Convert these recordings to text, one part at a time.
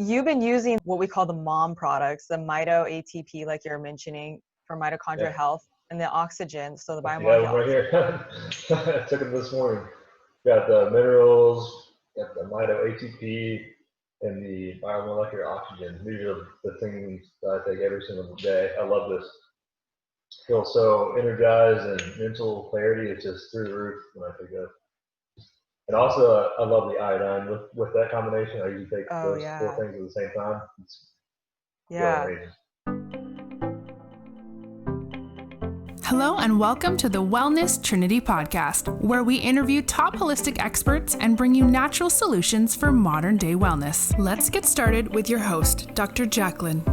you've been using what we call the mom products, the MitoATP, like you're mentioning, for mitochondrial health, and the oxygen, so the Yeah, BioMolecular right oxygen. here. I took it this morning. Got the minerals, got the MitoATP, and the biomolecular oxygen. These are the things that I take every single day. I love this. Feel so energized and mental clarity. It's just through the roof when I take it. And also, I love the iodine with that combination. I usually take Oh, those yeah. 4 things at the same time. It's Yeah. amazing. Hello and welcome to the Wellness Trinity podcast, where we interview top holistic experts and bring you natural solutions for modern day wellness. Let's get started with your host, Dr. Jacqueline.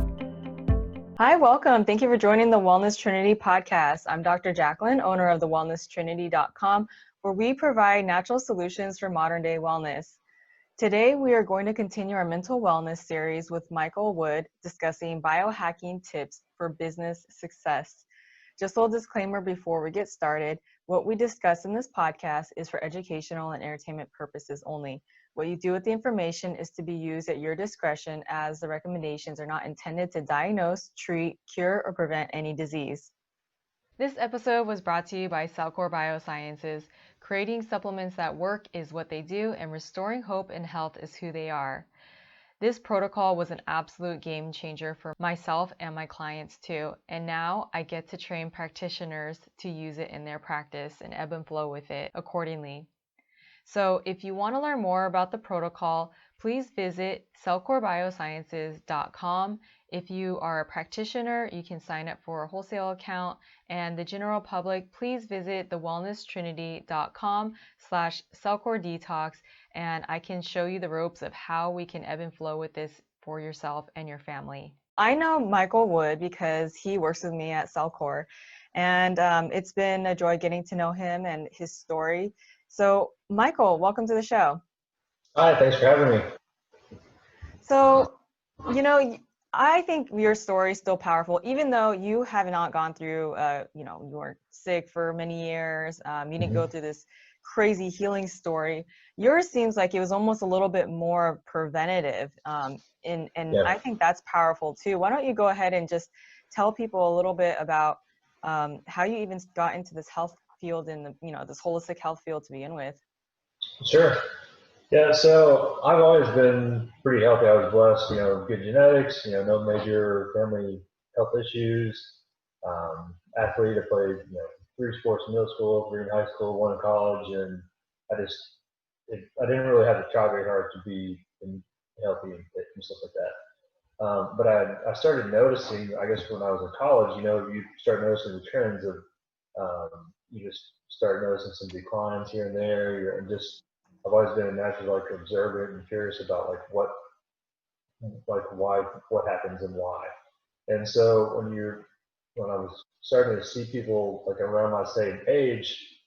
Hi, welcome. Thank you for joining the Wellness Trinity podcast. I'm Dr. Jacqueline, owner of the wellnesstrinity.com, where we provide natural solutions for modern day wellness. Today, we are going to continue our mental wellness series with Michael Wood, discussing biohacking tips for business success. Just a little disclaimer before we get started, what we discuss in this podcast is for educational and entertainment purposes only. What you do with the information is to be used at your discretion, as the recommendations are not intended to diagnose, treat, cure, or prevent any disease. This episode was brought to you by CellCore Biosciences. Creating supplements that work is what they do, and restoring hope and health is who they are. This protocol was an absolute game changer for myself and my clients too. And now I get to train practitioners to use it in their practice and ebb and flow with it accordingly. So if you want to learn more about the protocol, please visit cellcorebiosciences.com. If you are a practitioner, you can sign up for a wholesale account, and the general public, please visit thewellnesstrinity.com/cellcoredetox, and I can show you the ropes of how we can ebb and flow with this for yourself and your family. I know Michael Wood because he works with me at CellCore, and it's been a joy getting to know him and his story. So, Michael, welcome to the show. Hi, thanks for having me. So, I think your story is still powerful, even though you have not gone through, you were sick for many years. You didn't go through this crazy healing story. Yours seems like it was almost a little bit more preventative. And I think that's powerful too. Why don't you go ahead and just tell people a little bit about how you even got into this health field and this holistic health field to begin with? Sure. Yeah, so I've always been pretty healthy. I was blessed, good genetics, no major family health issues. Athlete, I played, 3 sports in middle school, 3 in high school, 1 in college, and I didn't really have to try very hard to be healthy and fit and stuff like that. But I started noticing, I guess when I was in college, you start noticing the trends of, you just start noticing some declines here and there, and just I've always been a natural observant and curious about what happens and why. And so when I was starting to see people around my same age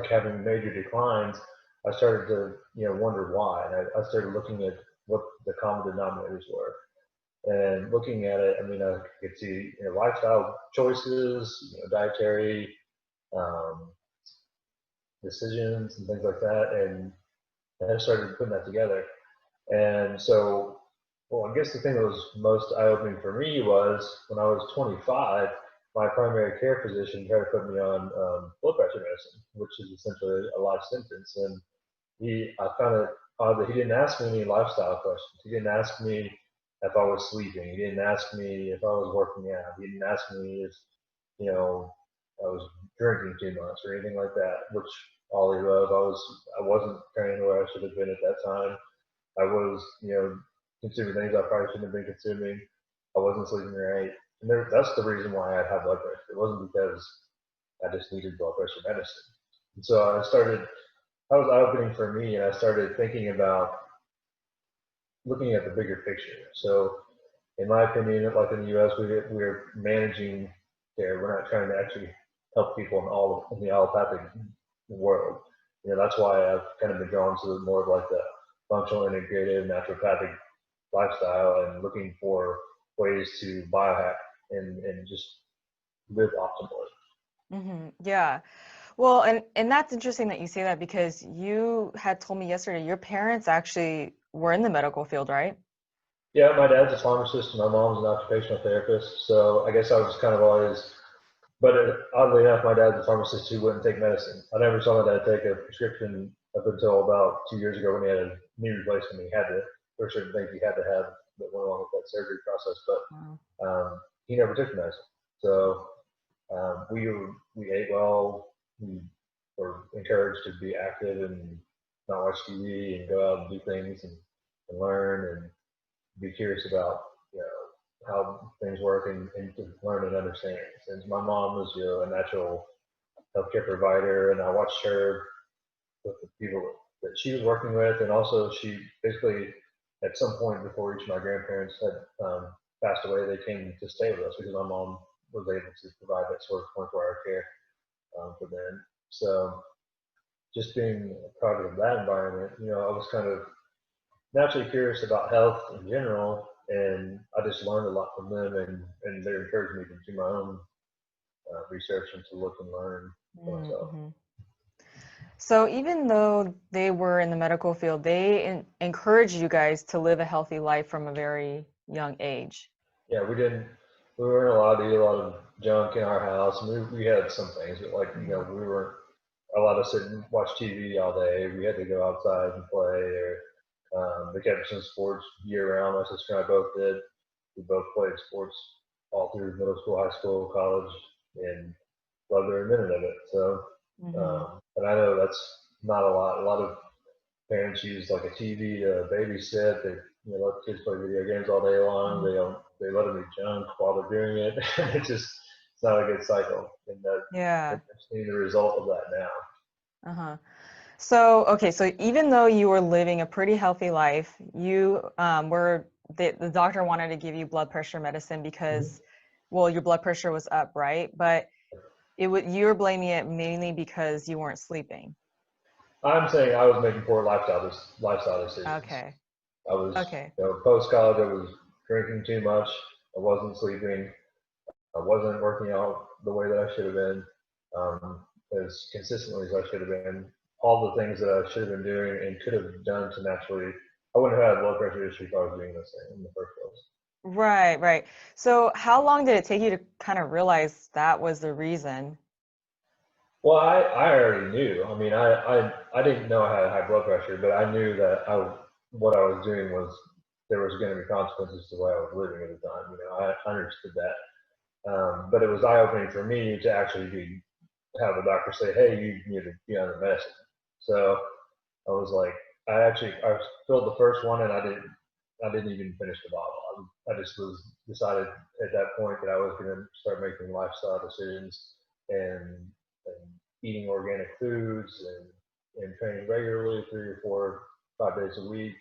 having major declines, I started to wonder why, and I started looking at what the common denominators were. And looking at it, I could see lifestyle choices, dietary decisions and things like that, and I started putting that together. And so, I guess the thing that was most eye-opening for me was when I was 25, my primary care physician tried to put me on blood pressure medicine, which is essentially a life sentence. And I found it odd that he didn't ask me any lifestyle questions. He didn't ask me if I was sleeping. He didn't ask me if I was working out. He didn't ask me if, I was drinking too much or anything like that, which all he was. I wasn't training where I should have been at that time. I was, consuming things I probably shouldn't have been consuming. I wasn't sleeping right. And that's the reason why I had high blood pressure. It wasn't because I just needed blood pressure medicine. And so that was eye-opening for me, and I started thinking about looking at the bigger picture. So in my opinion, like in the U.S., we're managing care. We're not trying to actually help people in the allopathic world. That's why I've kind of been drawn to more of the functional, integrative, naturopathic lifestyle, and looking for ways to biohack and just live optimally. Yeah. Well, and that's interesting that you say that, because you had told me yesterday your parents actually were in the medical field, right? Yeah, my dad's a pharmacist and my mom's an occupational therapist. So I guess I was kind of always, but oddly enough, my dad's a pharmacist who wouldn't take medicine. I never saw my dad take a prescription up until about 2 years ago when he had a knee replacement. He had to, there were certain things he had to have that went along with that surgery process, but Wow. he never took medicine. So we ate well. We were encouraged to be active and not watch TV and go out and do things and learn and be curious about how things work and to learn and understand. Since my mom was a natural healthcare provider, and I watched her with the people that she was working with, and also she basically at some point before each of my grandparents had passed away, they came to stay with us because my mom was able to provide that sort of 24-hour care for them. So just being a part of that environment, I was kind of naturally curious about health in general, and I just learned a lot from them, and they encouraged me to do my own research and to look and learn for myself. Mm-hmm. So even though they were in the medical field, they encouraged you guys to live a healthy life from a very young age. Yeah, we weren't allowed to eat a lot of junk in our house. We had some things, but like, we weren't allowed to sit and watch TV all day. We had to go outside and play, or they kept us in sports year round. My sister and I both did. We both played sports all through middle school, high school, college, and loved every minute of it. So, but I know that's not a lot. A lot of parents use like a TV to babysit. They let the kids play video games all day long. They let them eat junk while they're doing it. It's not a good cycle. And Yeah. I'm seeing the result of that now. So, okay, so even though you were living a pretty healthy life, you the doctor wanted to give you blood pressure medicine because, well, your blood pressure was up, right? But you were blaming it mainly because you weren't sleeping. I'm saying I was making poor lifestyle decisions. Okay. I was, Okay. post college, I was drinking too much. I wasn't sleeping. I wasn't working out the way that I should have been, as consistently as I should have been. All the things that I should have been doing and could have done to naturally, I wouldn't have had blood pressure issue if I was doing this thing in the first place. Right, right. So how long did it take you to kind of realize that was the reason? Well, I already knew. I mean, I didn't know I had high blood pressure, but I knew that what I was doing was there was going to be consequences to the way I was living at the time. I understood that. But it was eye-opening for me to actually have a doctor say, "Hey, you need to be on the medicine." So I was like, I filled the first one, and I didn't even finish the bottle. I just decided at that point that I was going to start making lifestyle decisions and eating organic foods and training regularly 3 or 4, 5 days a week,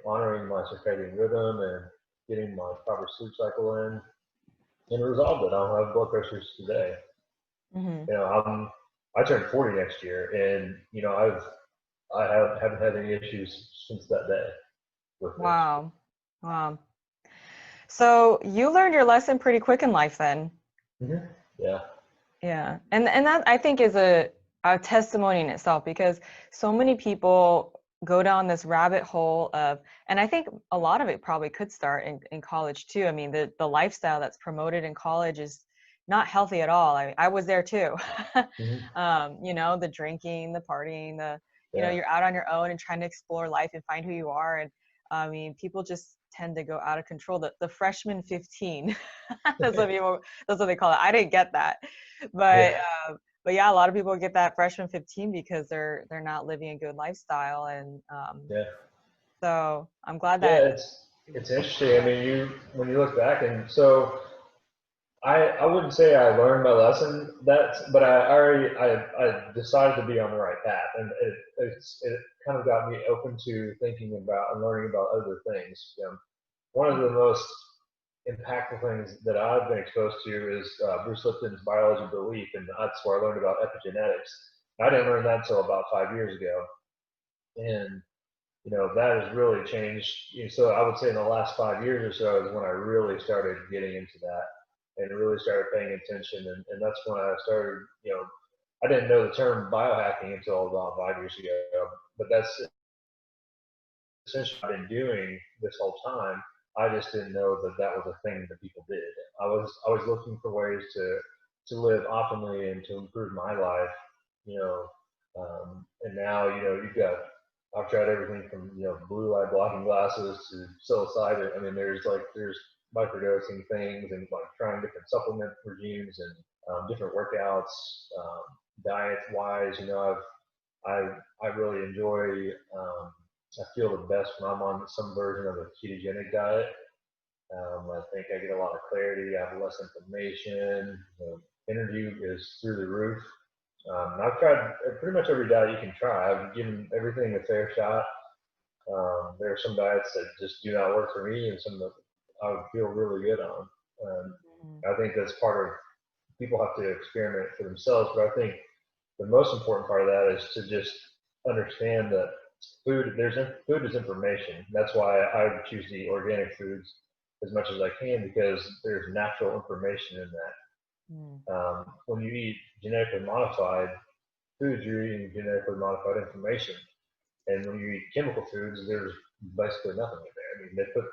honoring my circadian rhythm and getting my proper sleep cycle in, and resolved it. I don't have blood pressures today. I turned 40 next year, and I haven't had any issues since that day with this. Wow. Wow. So you learned your lesson pretty quick in life then. Yeah. Yeah. And that I think is a testimony in itself, because so many people go down this rabbit hole of, and I think a lot of it probably could start in college too. I mean, the lifestyle that's promoted in college is not healthy at all. I was there too. The drinking, the partying, you're out on your own and trying to explore life and find who you are. And I mean, people just tend to go out of control. The freshman 15, that's what they call it. I didn't get that, but yeah, a lot of people get that freshman 15 because they're not living a good lifestyle, and so I'm glad that. It's interesting. I mean, when you look back, and so I wouldn't say I learned my lesson, but I decided to be on the right path, and it kind of got me open to thinking about and learning about other things. One of the most impactful things that I've been exposed to is Bruce Lipton's biology of belief, and that's where I learned about epigenetics. I didn't learn that until about 5 years ago, and that has really changed. So I would say in the last 5 years or so is when I really started getting into that and really started paying attention, and that's when I started. I didn't know the term biohacking until about 5 years ago, but that's essentially I've been doing this whole time. I just didn't know that that was a thing that people did. I was looking for ways to live optimally and to improve my life, you know. And now, you know, I've tried everything from, you know, blue light blocking glasses to psilocybin. I mean, there's microdosing things and like trying different supplement regimes and different workouts, diet wise. You know, I really enjoy. I feel the best when I'm on some version of a ketogenic diet. I think I get a lot of clarity. I have less inflammation. Energy is through the roof. I've tried pretty much every diet you can try. I've given everything a fair shot. There are some diets that just do not work for me, and some that I would feel really good on. I think that's part of, people have to experiment for themselves, but I think the most important part of that is to just understand that food is information. That's why I choose to eat organic foods as much as I can, because there's natural information in that. When you eat genetically modified foods, you're eating genetically modified information. And when you eat chemical foods, there's basically nothing in there. I mean, they put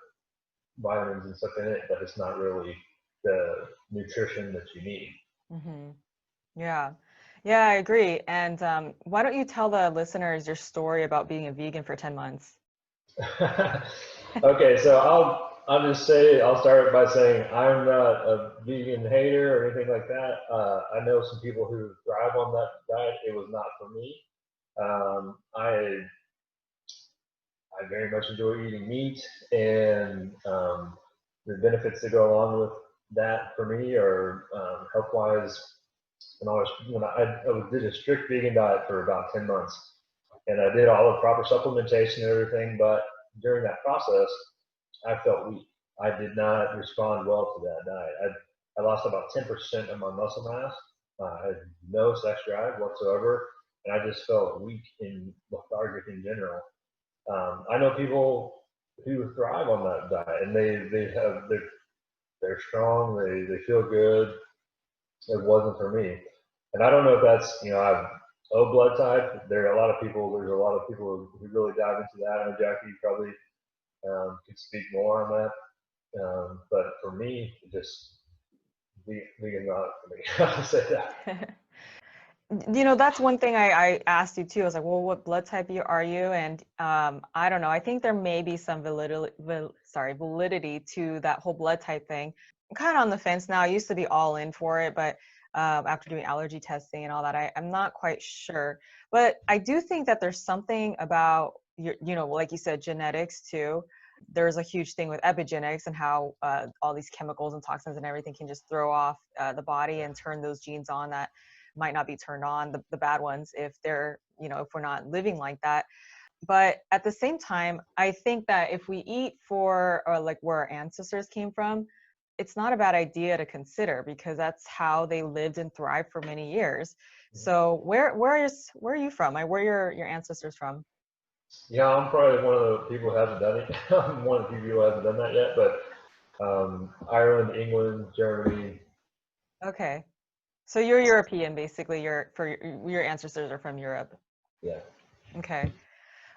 vitamins and stuff in it, but it's not really the nutrition that you need. Yeah. Yeah, I agree. And why don't you tell the listeners your story about being a vegan for 10 months? Okay, so I'll start by saying I'm not a vegan hater or anything like that. I know some people who thrive on that diet. It was not for me. I very much enjoy eating meat, and the benefits that go along with that for me are health-wise. I did a strict vegan diet for about 10 months, and I did all the proper supplementation and everything, but during that process, I felt weak. I did not respond well to that diet. I lost about 10% of my muscle mass. I had no sex drive whatsoever, and I just felt weak and lethargic in general. I know people who thrive on that diet, and they're strong, they feel good. It wasn't for me. And I don't know if that's, you know, I have O blood type. There's a lot of people who really dive into that. I know Jackie, you probably could speak more on that. But for me, just vegan not for me. I have to say that. You know, that's one thing I asked you too. I was like, well, what blood type are you? And I don't know. I think there may be some validity to that whole blood type thing. I'm kind of on the fence now. I used to be all in for it, but after doing allergy testing and all that, I'm not quite sure. But I do think that there's something about you know, like you said, genetics too. There's a huge thing with epigenetics and how all these chemicals and toxins and everything can just throw off the body and turn those genes on that might not be turned on, the bad ones, if they're, you know, if we're not living like that. But at the same time, I think that if we eat for like where our ancestors came from, it's not a bad idea to consider, because that's how they lived and thrived for many years. So where are you from? Like, where are your ancestors from? Yeah, I'm probably one of the people who hasn't done it. I'm one of the few people who hasn't done that yet, but Ireland, England, Germany. Okay. So you're European, basically. Your ancestors are from Europe. Yeah. Okay.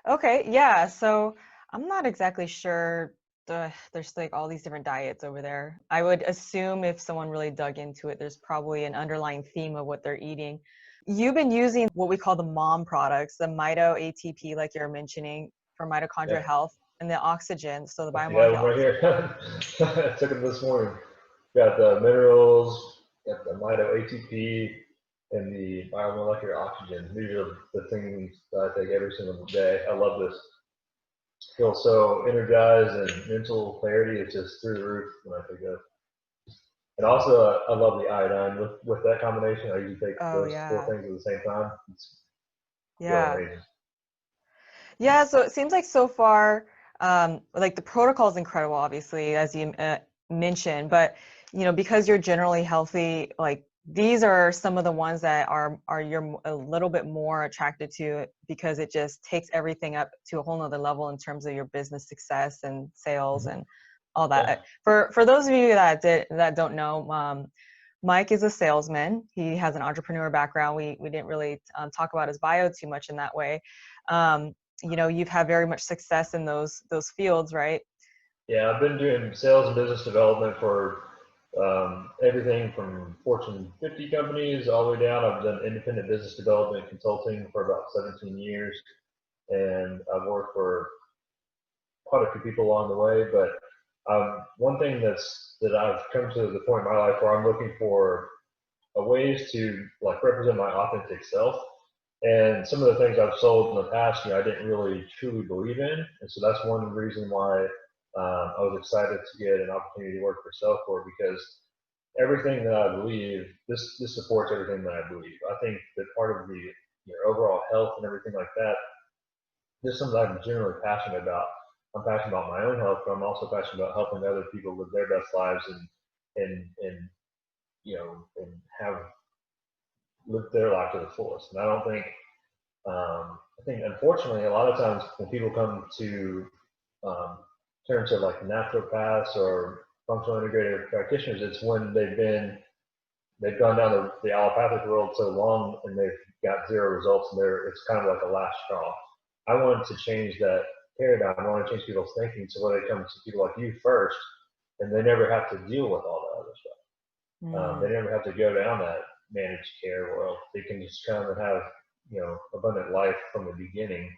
Okay. Yeah. So I'm not exactly sure. There's like all these different diets over there. I would assume if someone really dug into it, there's probably an underlying theme of what they're eating. You've been using what we call the MOM products, the MitoATP, like you're mentioning, for mitochondrial health, and the oxygen, so the Yeah, biomolecular. right here. I took it this morning. Got the minerals, got the MitoATP, and the biomolecular oxygen. These are the things that I take every single day. I love this. Feel so energized, and mental clarity is just through the roof when I take it. And also, I love the iodine with that combination. I usually take those four things at the same time. It's amazing. Yeah, so it seems like so far, like the protocol is incredible, obviously, as you mentioned, but you know, because you're generally healthy, like these are some of the ones that you're a little bit more attracted to, because it just takes everything up to a whole nother level in terms of your business success and sales and all that. Yeah. For those of you that don't know, Mike is a salesman. He has an entrepreneur background. We didn't really talk about his bio too much in that way. you've had very much success in those fields, right? Yeah, I've been doing sales and business development for everything from Fortune 50 companies all the way down. I've done independent business development consulting for about 17 years, and I've worked for quite a few people along the way. But one thing that I've come to the point in my life where I'm looking for ways to like represent my authentic self. And some of the things I've sold in the past, I didn't really truly believe in, and so that's one reason why I was excited to get an opportunity to work for CellCore, because everything that I believe, this supports everything that I believe. I think that part of the overall health and everything like that, this is something I'm generally passionate about. I'm passionate about my own health, but I'm also passionate about helping other people live their best lives and and have lived their life to the fullest. And I don't think, I think unfortunately a lot of times when people come to terms of like naturopaths or functional integrative practitioners, it's when they've gone down the allopathic world so long and they've got zero results, and it's kind of like a last straw. I wanted to change that paradigm. I want to change people's thinking so when they come to people like you first, and they never have to deal with all that other stuff. They never have to go down that managed care world. They can just come and have abundant life from the beginning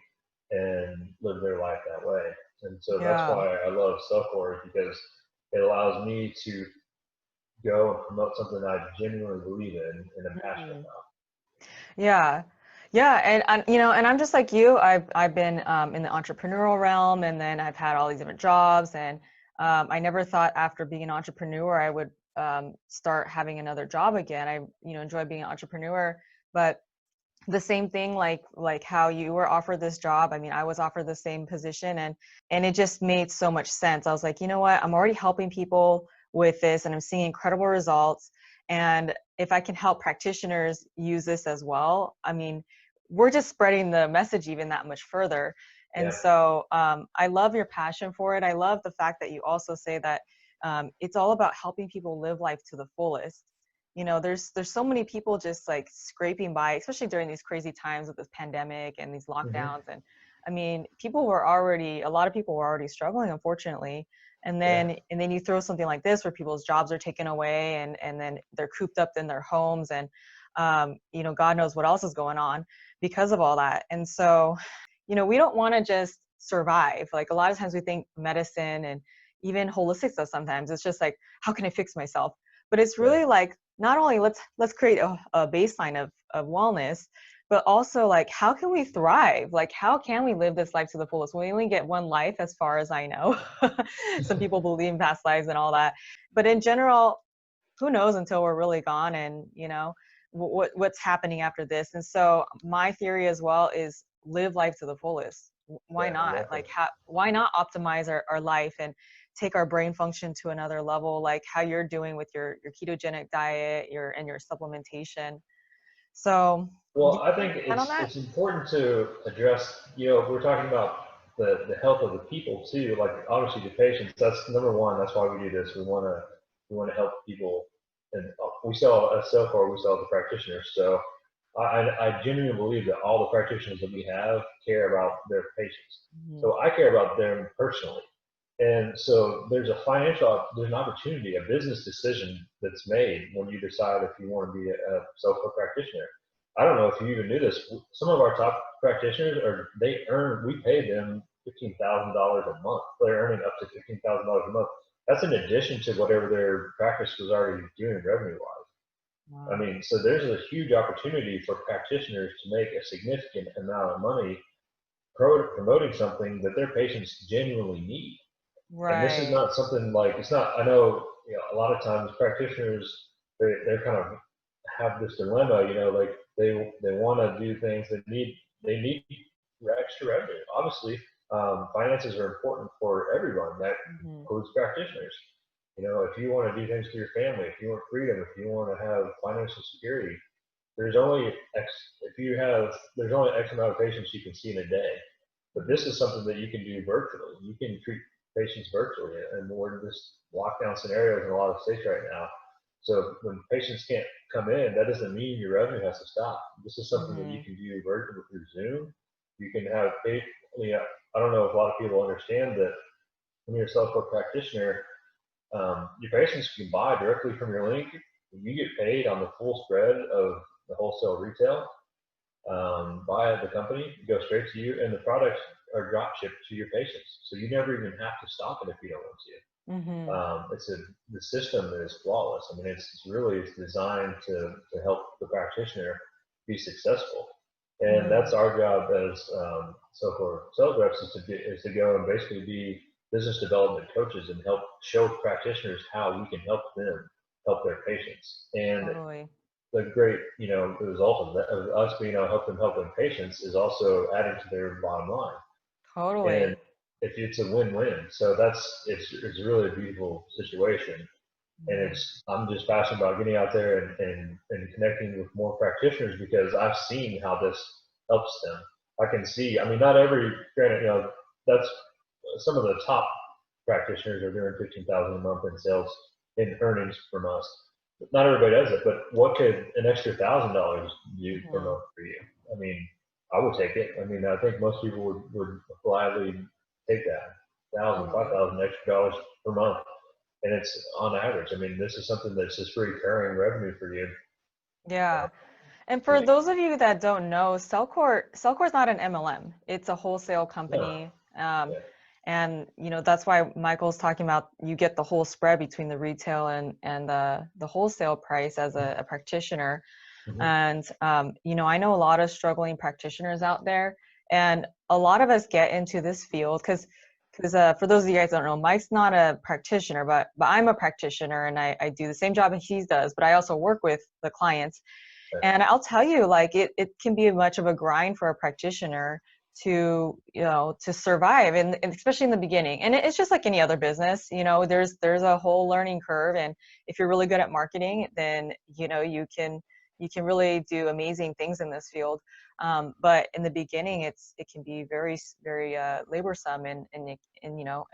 and live their life that way. And so that's why I love CellCore, because it allows me to go and promote something I genuinely believe in and am passionate about. Yeah. And and I'm just like you. I've been in the entrepreneurial realm, and then I've had all these different jobs, and I never thought after being an entrepreneur I would start having another job again. I enjoy being an entrepreneur, but the same thing, like how you were offered this job. I mean, I was offered the same position, and it just made so much sense. I was like, you know what? I'm already helping people with this, and I'm seeing incredible results. And if I can help practitioners use this as well, I mean, we're just spreading the message even that much further. And so I love your passion for it. I love the fact that you also say that it's all about helping people live life to the fullest. There's so many people just like scraping by, especially during these crazy times with this pandemic and these lockdowns. And I mean, a lot of people were already struggling, unfortunately. And then you throw something like this where people's jobs are taken away, and then they're cooped up in their homes, and God knows what else is going on because of all that. And so, we don't want to just survive. Like a lot of times we think medicine and even holistic stuff, sometimes it's just like, how can I fix myself? But it's really like, not only let's create a baseline of wellness, but also like, how can we thrive? Like, how can we live this life to the fullest? We only get one life, as far as I know. Some people believe in past lives and all that, but in general, who knows until we're really gone, and what's happening after this. And so my theory as well is live life to the fullest. Why not? Like, why not optimize our life and take our brain function to another level, like how you're doing with your ketogenic diet, your supplementation. So, well, I think it's important to address, we're talking about the health of the people too, like obviously the patients. That's number one. That's why we do this. We want to help people, and we sell at CellCore, we sell to practitioners. So I genuinely believe that all the practitioners that we have care about their patients. So I care about them personally. And so there's an opportunity, a business decision that's made when you decide if you want to be a CellCore practitioner. I don't know if you even knew this. Some of our top practitioners we pay them $15,000 a month. They're earning up to $15,000 a month. That's in addition to whatever their practice was already doing revenue-wise. Wow. I mean, so there's a huge opportunity for practitioners to make a significant amount of money promoting something that their patients genuinely need. Right. And this is not something like, it's not, I know, a lot of times practitioners, they kind of have this dilemma, like they want to do things that they need extra revenue. Obviously, finances are important for everyone. That includes practitioners. If you want to do things for your family, if you want freedom, if you want to have financial security, there's only X amount of patients you can see in a day. But this is something that you can do virtually. You can treat patients virtually, and we're in this lockdown scenarios in a lot of states right now. So when patients can't come in, that doesn't mean your revenue has to stop. This is something that you can do virtually through Zoom. You can have I don't know if a lot of people understand that when you're a CellCore practitioner, your patients can buy directly from your link. You get paid on the full spread of the wholesale retail by the company, go straight to you, and the products are drop shipped to your patients. So you never even have to stock it if you don't want to. The system is flawless. I mean, it's really designed to help the practitioner be successful. And that's our job as CellCore sales reps is to go and basically be business development coaches and help show practitioners how we can help them help their patients. And the great, the result of that, of us being able to help them help their patients, is also adding to their bottom line. And it's a win-win. So it's really a beautiful situation. And I'm just passionate about getting out there and connecting with more practitioners, because I've seen how this helps them. I can see, I mean, not every, granted, that's some of the top practitioners are doing $15,000 a month in sales, in earnings from us. Not everybody does it, but what could an extra $1,000 do per month for you? I mean, I would take it. I mean, I think most people would gladly take that $1,000, $5,000 extra dollars per month. And it's on average. I mean, this is something that's just recurring revenue for you. Yeah. And for those of you that don't know, CellCore is not an MLM. It's a wholesale company. And, that's why Michael's talking about you get the whole spread between the retail and the wholesale price as a practitioner. And, I know a lot of struggling practitioners out there, and a lot of us get into this field because for those of you guys that don't know, Mike's not a practitioner, but I'm a practitioner, and I do the same job as he does, but I also work with the clients. And I'll tell you, like, it can be much of a grind for a practitioner to survive, and especially in the beginning. And it's just like any other business, there's a whole learning curve. And if you're really good at marketing, then, you can really do amazing things in this field. But in the beginning, it can be very, very laborsome, and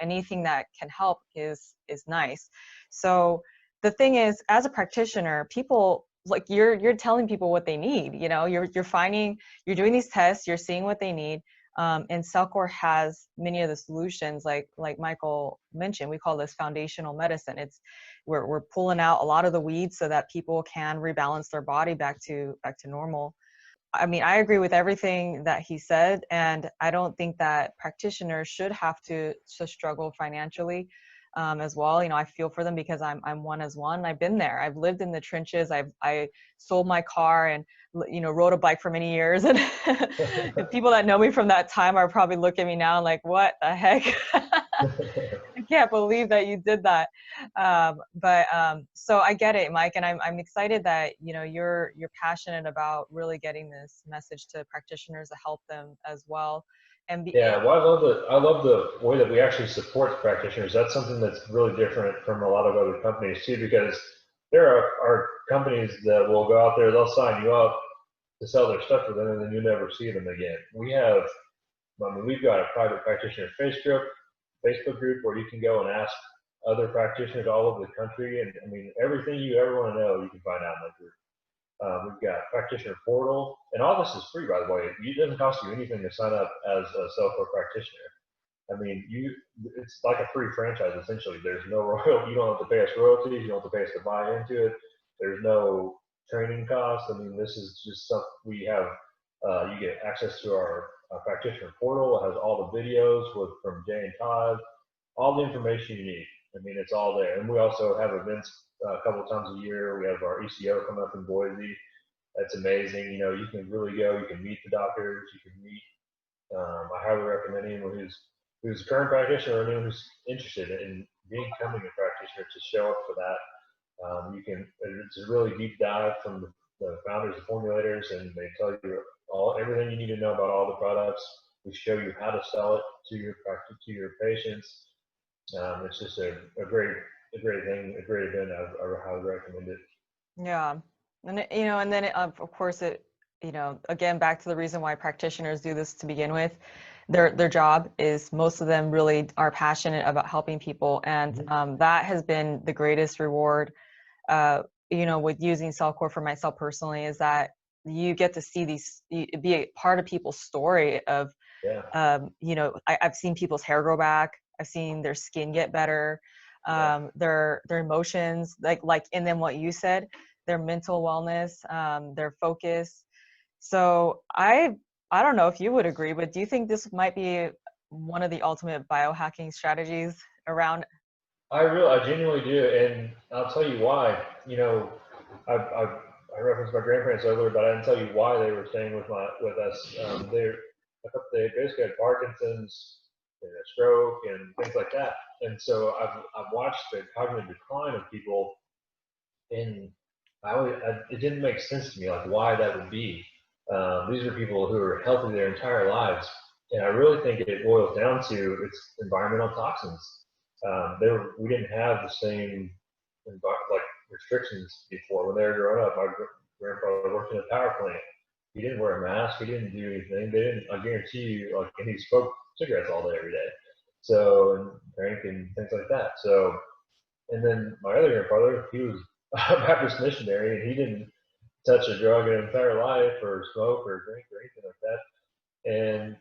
anything that can help is nice. So the thing is, as a practitioner, people, like, you're telling people what they need. You're doing these tests, you're seeing what they need. And CellCore has many of the solutions, like Michael mentioned. We call this foundational medicine. We're pulling out a lot of the weeds so that people can rebalance their body back to normal. I mean, I agree with everything that he said, and I don't think that practitioners should have to struggle financially as well. I feel for them, because I'm one as one. I've been there. I've lived in the trenches. I sold my car and rode a bike for many years, and the people that know me from that time are probably looking at me now like, what the heck? I can't believe that you did that. So I get it, Mike, and I'm excited that you're passionate about really getting this message to practitioners to help them as well. Well, I love the way that we actually support practitioners. That's something that's really different from a lot of other companies too, because there are companies that will go out there, they'll sign you up to sell their stuff for them, and then you never see them again. We've got a private practitioner Facebook group where you can go and ask other practitioners all over the country, and I mean, everything you ever want to know, you can find out in that group. We've got practitioner portal, and all this is free, by the way. It doesn't cost you anything to sign up as a CellCore practitioner. I mean, it's like a free franchise, essentially. There's no royalty. You don't have to pay us royalties. You don't have to pay us to buy into it. There's no training costs. I mean, this is just something we have. You get access to our practitioner portal. It has all the videos from Jay and Todd, all the information you need. I mean, it's all there. And we also have events a couple of times a year. We have our ECO coming up in Boise. That's amazing. You can really go. You can meet the doctors. You can meet. I highly recommend anyone who's a current practitioner or anyone who's interested in becoming a practitioner to show up for that. It's a really deep dive from the founders and formulators, and they tell you everything you need to know about all the products. We show you how to sell it to your patients. It's just a great thing, a great event. I highly recommend it. Yeah, and then of course again, back to the reason why practitioners do this to begin with. Their job is, most of them really are passionate about helping people, and that has been the greatest reward. With using CellCore for myself personally, is that you get to see be a part of people's story of I've seen people's hair grow back. I've seen their skin get better. Their emotions, and then what you said, their mental wellness, their focus. So I don't know if you would agree, but do you think this might be one of the ultimate biohacking strategies around? I genuinely do, and I'll tell you why. I referenced my grandparents earlier, but I didn't tell you why they were staying with us. They basically had Parkinson's and a stroke and things like that, and so I've watched the cognitive decline of people, and it didn't make sense to me like why that would be. These are people who are healthy their entire lives, and I really think it boils down to its environmental toxins. We didn't have the same restrictions before. When they were growing up, my grandfather worked in a power plant. He didn't wear a mask. He didn't do anything. I guarantee you, and he smoked cigarettes all day, every day. So, and drank and things like that. So, and then my other grandfather, he was a Baptist missionary, and he didn't touch a drug in his entire life or smoke or drink or anything like that. And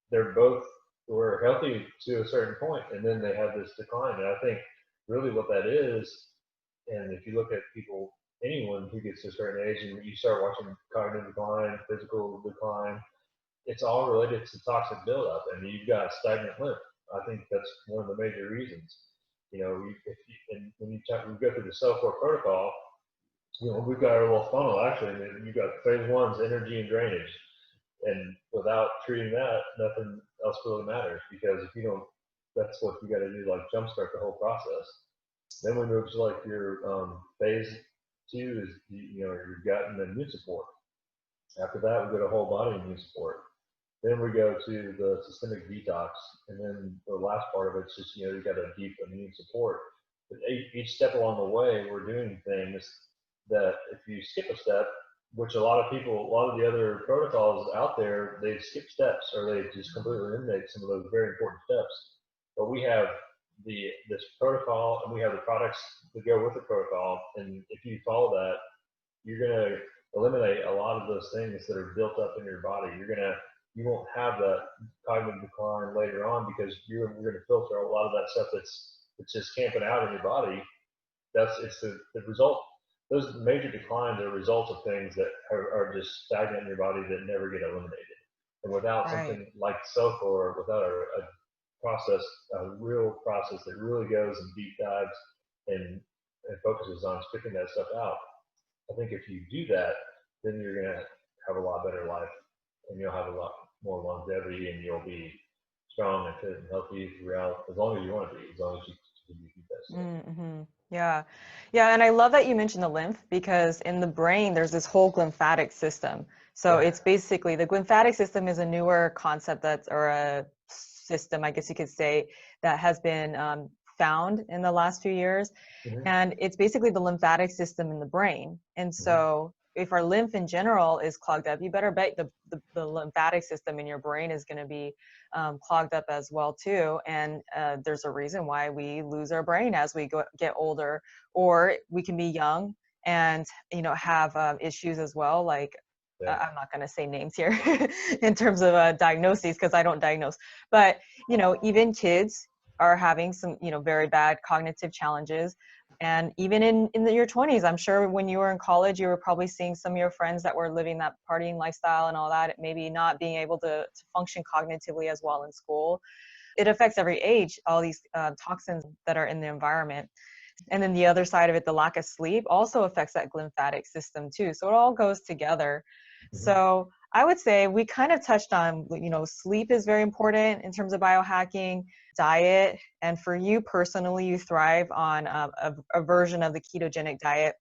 they're both were healthy to a certain point, and then they had this decline. And I think really what that is, and if you look at people, anyone who gets to a certain age and you start watching cognitive decline, physical decline, it's all related to toxic buildup, and you've got stagnant lymph. I think that's one of the major reasons. When we go through the CellCore Protocol, we've got a little funnel actually, and you've got phase 1's energy and drainage. And without treating that, nothing else really matters, because if you don't, that's what you got to do, like jumpstart the whole process. Then we move to like your phase 2 is your gut and immune support. After that, we go to whole body immune support. Then we go to the systemic detox, and then the last part of it's just you got a deep immune support. But each step along the way, we're doing things that if you skip a step, which a lot of the other protocols out there, they skip steps or they just completely eliminate some of those very important steps. But we have this protocol, and we have the products that go with the protocol, and if you follow that, you're going to eliminate a lot of those things that are built up in your body. You won't have that cognitive decline later on, because you're going to filter a lot of that stuff that's just camping out in your body. It's the result. Those major declines are results of things that are just stagnant in your body that never get eliminated. And without something like CellCore, without a real process that really goes and deep dives and focuses on stripping that stuff out, I think if you do that, then you're going to have a lot better life, and you'll have a lot more longevity, and you'll be strong and fit and healthy throughout, as long as you want to be, as long as you do that stuff. Mm-hmm. Yeah. And I love that you mentioned the lymph, because in the brain, there's this whole lymphatic system. So it's basically, the lymphatic system is a newer concept or a system, I guess you could say, that has been found in the last few years. Mm-hmm. And it's basically the lymphatic system in the brain. And so if our lymph in general is clogged up, you better bet the lymphatic system in your brain is going to be clogged up as well too. And there's a reason why we lose our brain as we get older, or we can be young and have issues as well. Like I'm not going to say names here in terms of diagnoses, because I don't diagnose, but even kids are having some very bad cognitive challenges. And even in your 20s, I'm sure when you were in college, you were probably seeing some of your friends that were living that partying lifestyle and all that, maybe not being able to function cognitively as well in school. It affects every age, all these toxins that are in the environment. And then the other side of it, the lack of sleep, also affects that lymphatic system too. So it all goes together. Mm-hmm. So I would say we kind of touched on, sleep is very important in terms of biohacking, diet. And for you personally, you thrive on a version of the ketogenic diet.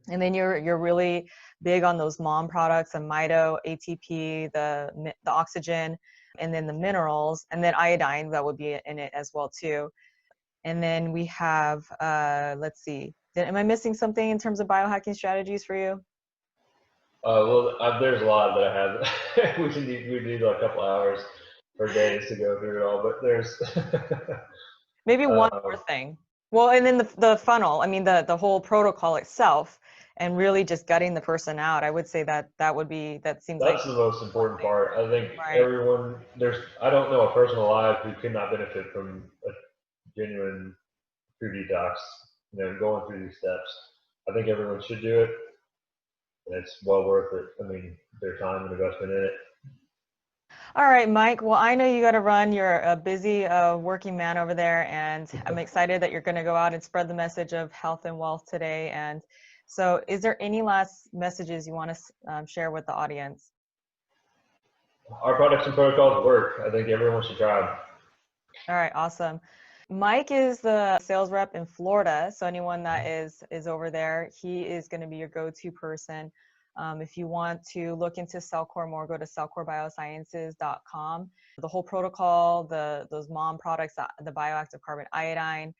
And then you're really big on those mom products, and MitoATP, the oxygen, and then the minerals, and then iodine, that would be in it as well too. And then we have, let's see, am I missing something in terms of biohacking strategies for you? There's a lot that I have. we need a couple hours for days to go through it all, but there's maybe one more thing. Well, and then the funnel, I mean, the whole protocol itself, and really just gutting the person out. I would say that seems like that's the most important part. I think right. everyone, I don't know a person alive who could not benefit from a genuine food detox, going through these steps. I think everyone should do it, and it's well worth it. I mean, their time and investment in it. All right, Mike. Well, I know you got to run. You're a busy working man over there, and I'm excited that you're going to go out and spread the message of health and wealth today. And so, is there any last messages you want to share with the audience? Our products and protocols work. I think everyone should try them. All right, awesome. Mike is the sales rep in Florida, so anyone that is over there, he is going to be your go-to person. If you want to look into CellCore more, go to cellcorebiosciences.com. The whole protocol, those mom products, the bioactive carbon iodine,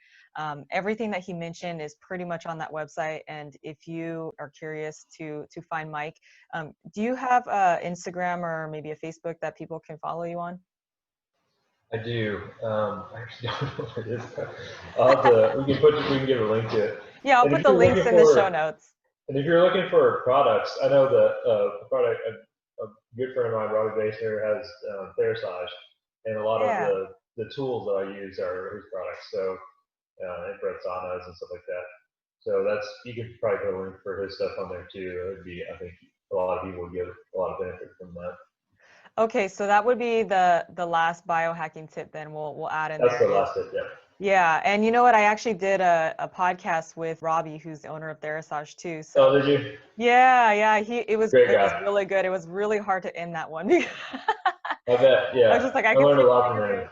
everything that he mentioned is pretty much on that website. And if you are curious to find Mike, do you have Instagram or maybe a Facebook that people can follow you on? I do. I actually don't know what it is. I'll have to, we can give a link to it. Yeah, I'll put the links in the show notes. And if you're looking for products, I know the product, a good friend of mine, Robbie Basner, has Therasage, and a lot of the tools that I use are his products. So infrared saunas and stuff like that. So you can probably put a link for his stuff on there too. I think a lot of people would get a lot of benefit from that. Okay, so that would be the last biohacking tip. Then we'll add in. That's the last tip, yeah. Yeah, and you know what? I actually did a podcast with Robbie, who's the owner of Therasage too. So, oh, did you? Yeah. It was really good. It was really hard to end that one. I bet. Yeah. I was just like, I learned a lot from him.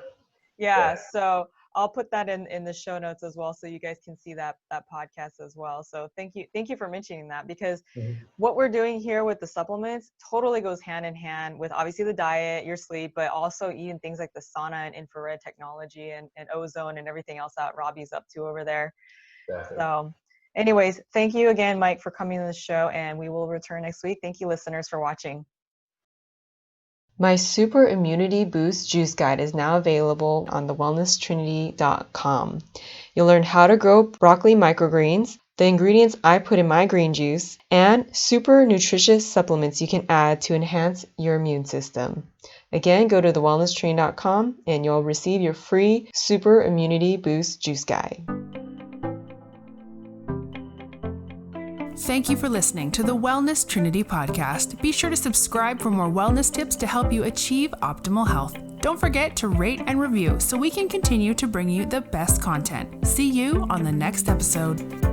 Yeah. So I'll put that in the show notes as well, so you guys can see that podcast as well. So thank you for mentioning that, because what we're doing here with the supplements totally goes hand in hand with obviously the diet, your sleep, but also even things like the sauna and infrared technology and ozone and everything else that Robbie's up to over there. Exactly. So anyways, thank you again, Mike, for coming to the show, and we will return next week. Thank you, listeners, for watching. My Super Immunity Boost Juice Guide is now available on thewellnesstrinity.com. You'll learn how to grow broccoli microgreens, the ingredients I put in my green juice, and super nutritious supplements you can add to enhance your immune system. Again, go to thewellnesstrinity.com and you'll receive your free Super Immunity Boost Juice Guide. Thank you for listening to the Wellness Trinity podcast. Be sure to subscribe for more wellness tips to help you achieve optimal health. Don't forget to rate and review so we can continue to bring you the best content. See you on the next episode.